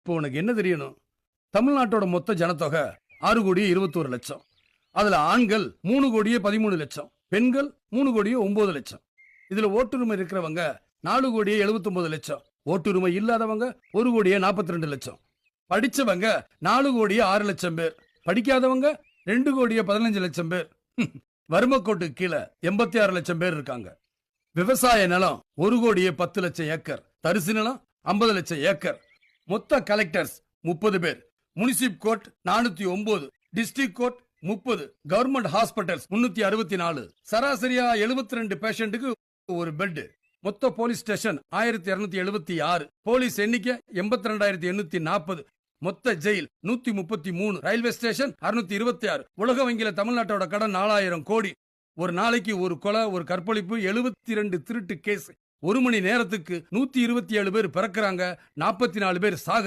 இப்போ உனக்கு என்ன தெரியணும்? தமிழ்நாட்டோட மொத்த ஜனத்தொகை 6 கோடியே 21 லட்சம். அதுல ஆண்கள் 3 கோடியே 13 லட்சம், பெண்கள் 3 கோடியே 9 லட்சம். இதுல ஓட்டுரிமை இருக்கிறவங்க 4 கோடியே 79 லட்சம், ஓட்டுரிமை இல்லாதவங்க 1 கோடியே 42 லட்சம். படிச்சவங்க 4 கோடியே 6 லட்சம் பேர், படிக்காதவங்க 2 கோடியே 15 லட்சம் பேர். வறுமைக்கோட்டு கீழே 86 லட்சம் பேர் இருக்காங்க. விவசாய நிலம் 1 கோடியே 10 லட்சம் ஏக்கர், தரிசு நிலம் 50 லட்சம் ஏக்கர். மொத்த கலெக்டர்ஸ் 30 பேர், munsif court 409, district court 30, government hospitals 364, சராசரியா 72 பேஷண்ட்டுக்கு ஒரு பெட். மொத்த போலீஸ் ஸ்டேஷன் 1276, போலீஸ் எண்ணிக்கை 82,840, மொத்த ஜெயில் 133, ரயில்வே ஸ்டேஷன் 626. உலக வங்கியில தமிழ்நாட்டோட கடன் 4000 கோடி. ஒரு நாளைக்கு ஒரு கொலை, ஒரு கற்பழிப்பு, 72 திருட்டு கேஸ். ஒரு மணி நேரத்துக்கு 127 பேர் பிறக்கிறாங்க, 44 பேர் சாக